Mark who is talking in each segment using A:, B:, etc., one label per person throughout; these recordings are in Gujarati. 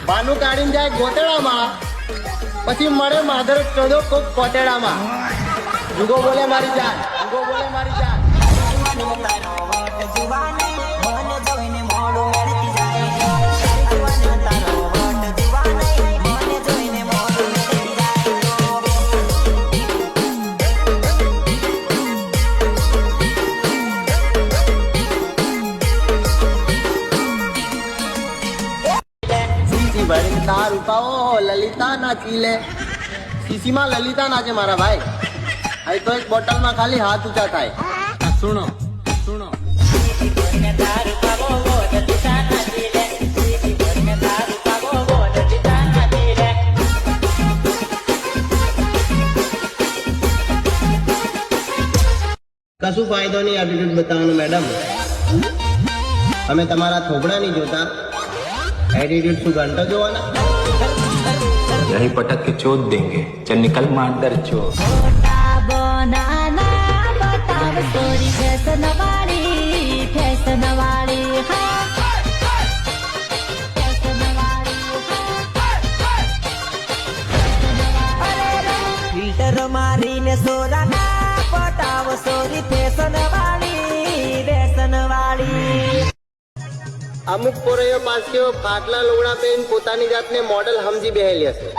A: બાનું કાઢીને જાય ગોતેડામાં, પછી મળે માધર ચોદો કોક કોટેડામાં. જુગો બોલે મારી જાન, જુગો બોલે મારી જાન. ભરી તારું પાઓ લલિતા નાચી લે. સીસીમાં લલિતા નાચે મારા ભાઈ. અહીં તો એક બોટલમાં ખાલી હાથ ઊંચા થાય. સુનો સુનો. કશું ફાયદો નહીં એટીટ્યુડ બતાવવાનો મેડમ. અમે તમારા થોબડા નહીં જોતા, एटीट्यूड શું ઘંટો જોવાના.
B: यही पटक के चोट देंगे. चल निकल मार चोट.
C: ફિલ્ટર મારીને સોરાના પટાવ સોરી ફેશન વાળી વેસન વાળી.
A: અમુક પોરેયો પાસે ફાટલા લોગડા પહેરીને પોતાની જાતને મોડલ સમજી બેહેલી હશે.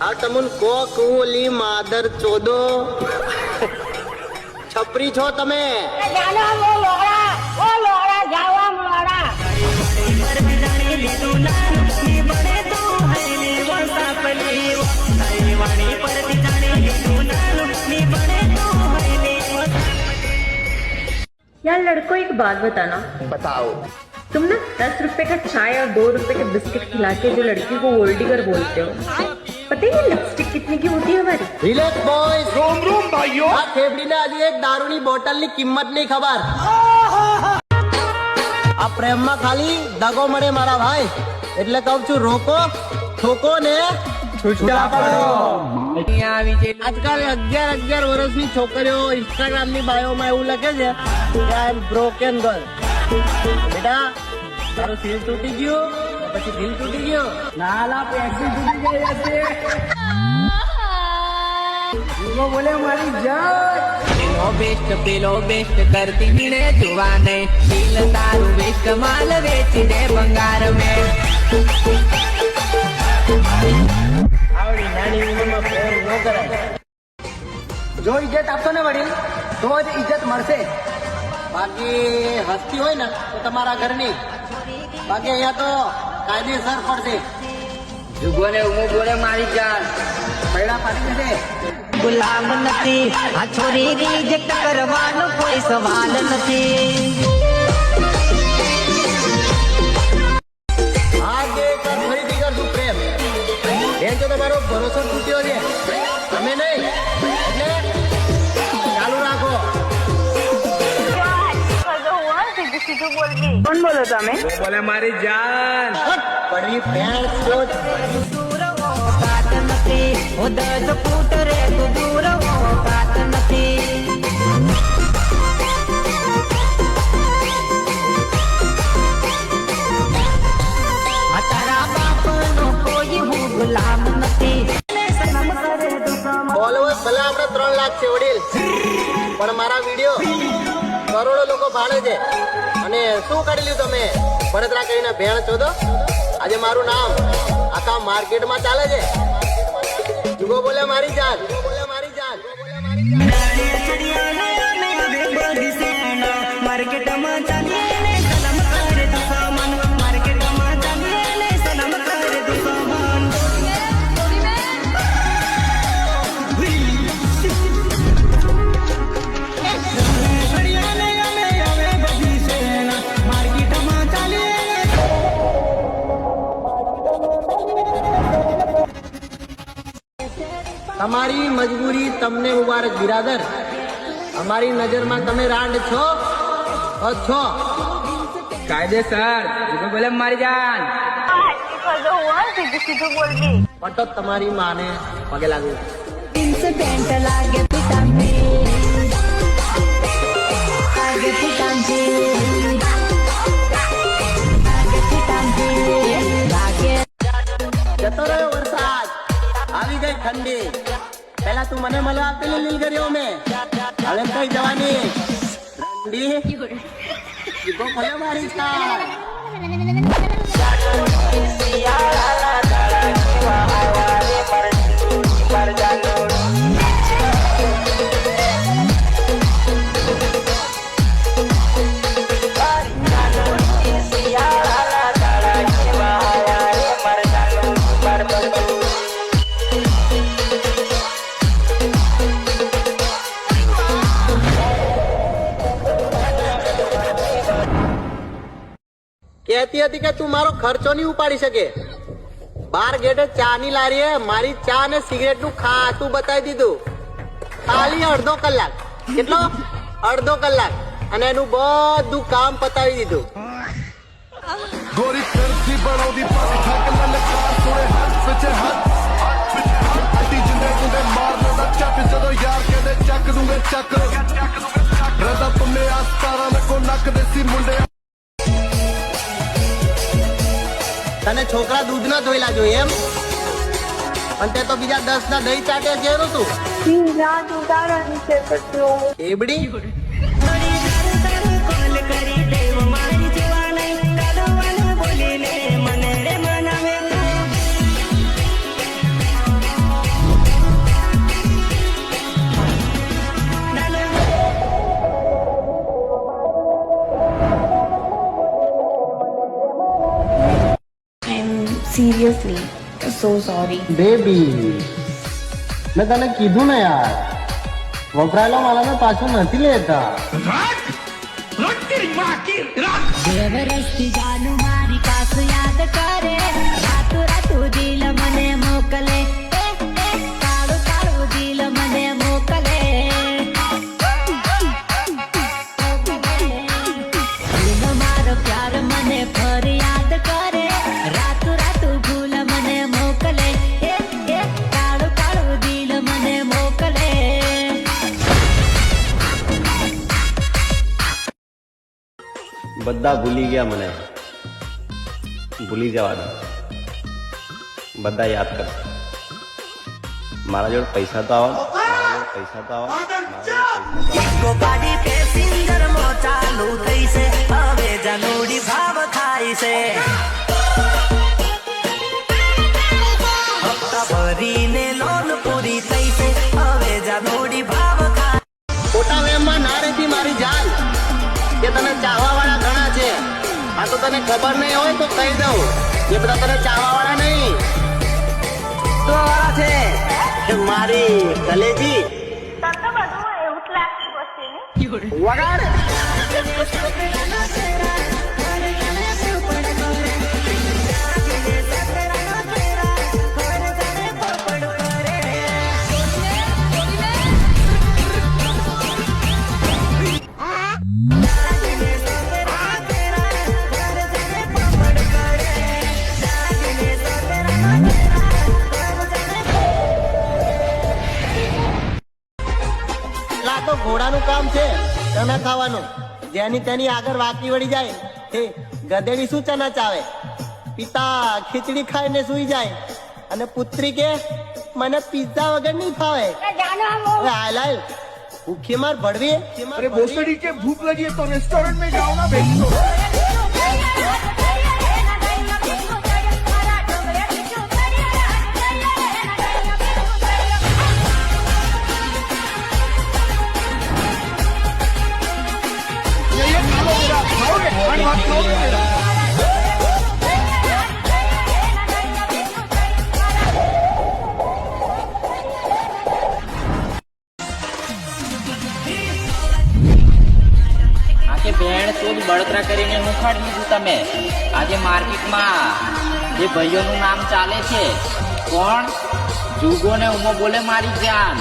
A: આ તમુન કોક ઓલી માદર ચોદો છપરી છો તમે.
D: यार लड़कों एक बात बताना.
A: बताओ.
D: तुम ना 10 रुपए का चाय और 2 रुपए के बिस्किट खिला के जो लड़की को गोल्ड डिगर बोलते हो, पता है लिपस्टिक कितने की होती है हमारी?
A: Relax boys. रोम रोम भाइयों. આ થેબડીને હજી એક દારૂની બોટલની કિંમત નહીં ખબર. આ પ્રેમમાં ખાલી દગો મળે મારા ભાઈ. એટલે કહું છું રોકો, ઠોકો ને છૂટા પાડો. આજકાલ 11 વર્ષની છોકરીઓ ઇન્સ્ટાગ્રામ ની બાયોમાં એવું લખે છે કે આઈ એમ બ્રોકન ગર્લ. બેટા તારું દિલ તૂટી ગયું પછી દિલ તૂટી ગયો? ના લા પેટી તૂટી ગઈ હશે. જુગો બોલે મારી જાન.
C: પેલો બેસ્ટ કરતી મીણે જોવા નહીં. દિલ તારું વેસ્ટ માલ વેચી દે બંગાર મેં.
A: આવડી નાની ઉંમરમાં પ્રેમ ન કરાય. જો ઇજ્જત આપશો ને વડીલ તો જ ઇજ્જત મળશે. બાકી હસ્તી હોય ને તો તમારા ઘરની, બાકી અહીંયા તો કાયદેસર પડશે. જુગો ને ઉમો બોલે મારી જાન. પૈડા પાડી દે.
C: ગુલામ નથી આ છોરી રિજેક્ટ કરવાનો કોઈ સવાલ નથી.
A: આ જે ફરીથી કરશું પ્રેમ. બેન તો તમારો ભરોસો તૂટ્યો છે, તમે નહીં. એટલે ચાલુ રાખો.
D: कौन बोलो તમે?
A: બોલે મારી જાન. પડી પેર સોચ.
C: દૂર કાત નથી ઓ 10 ફૂટ રે તું દૂર કાત નથી. તારા બાપનો કોઈ હું ગુલામ નથી.
A: ફોલોવર્સ ભલે આપણે 3 લાખ છે વડીલ, પણ મારા વિડીયો કરોડો લોકો ભાળે છે. અને શું કરી લ્યું તમે બળતરા કરીને ભેણ ચોદો? આજે મારું નામ આખા માર્કેટમાં ચાલે છે. જુગો બોલે મારી જાન. જુગો બોલે મારી જાન.
C: માર્કેટમાં ચાલીએ ને સલામ કરે તો સામાન. માર્કેટમાં ચાલીએ ને સલામ કરે તો સામાન.
A: તમારી મજબૂરી તમને મુબારક બિરાદર. અમારી નજરમાં તમે રાંડ છો છો.
E: કાયદેસર જુગો બોલે મારી જાન.
A: પટો તમારી માને પગે લાગુ.
C: જીન્સ પેન્ટ લાગે પિતાંબી. લાગે પિતાંબી. લાગે પિતાંબી.
A: પેલા તું મને મળવા આપેલી લીલગરીઓ મેં હવે કઈ જવાની રંડી જીભો ખોલે મારી છાલ કહેતી હતી કે તું મારો ખર્ચો નહીં ઉપાડી શકે બાર ગેટે ચા ની લારીએ મારી ચા ને સિગરેટ નું ખાતું બતાવી દીધું ખાલી અડધો કલાક કેટલો અડધો કલાક અને એનું બધું કામ પતાવી દીધું
F: गोरी फिरती बनोदी पर ठक ललकार सोरे हाथ विच हाथ अड्डी जिंदे गुंडे मारने दा चक जदों यार कहदे चक दूंगे चक रदा तुमे आस्तारा न को नक देसी मुंडे
A: તને છોકરા દૂધ ના ધોયેલા જોઈએ એમ અને તે તો બીજા 10 ના દહીં ચાટે જેવું તું એબડી
C: થોડી તારું કોલ કરી દેવ મારી જવાનઈ કાદવન બોલીને મને રે મનાવે
G: I'm seriously so sorry.
A: Baby મેં તને કીધું ને યાર વપરાયેલો માલાને પાછો નથી લેતા
C: દેવરસ્તી જાનું મારી પાસ યાદ કરે રાતો રાતો દિલ મને મોકલે કાળું કાળું દિલ મને મોકલે દિલ મારો પ્યાર મને ફરિયાદ કરે રાતો રાતો ભૂલ મને મોકલે કાળું કાળું દિલ મને મોકલે
H: બધા ભૂલી ગયા મને ભૂલી જવા દો બધા યાદ કરશે મારા જોડે પૈસા તો આવે
C: ગાડી પેસેન્જર મો ચાલુ થઈ છે હવે જનોડી ભાવ થાય છે હપ્તા ભરીને લોન પૂરી થઈ છે હવે જનોડી ભાવ થાય
A: ખોટા વેમમાં ના રહેતી મારી જાન કે તને ચાહવા વાળા ઘણા છે આ તો તને ખબર નહીં હોય તો કહી દઉં એ બધા તને ચાહવા વાળા નહીં તો વાળા છે કે મારી કલેજી વગાડ તો ઘોડાનું કામ છે ચણા ખાવાનું જેની તેની આગળ વાકી વળી જાય હે ગધેડી શું ચના ચાવે પિતા ખીચડી ખાઈને સૂઈ જાય અને પુત્રી કે મને પિઝા વગર નહીં ફાવે હાલ હાલ ભૂખી માર ભડવી
F: अरे भोसड़ी के भूख लगी है तो रेस्टोरेंट में जाओ ना बेचो
E: આખે ભેણ ચોદ બળતરા કરીને મુખાડી દીધું તમે આજે માર્કેટમાં જે ભાઈઓનું નામ ચાલે છે કોણ જુગો ને ઉમો બોલે મારી જાન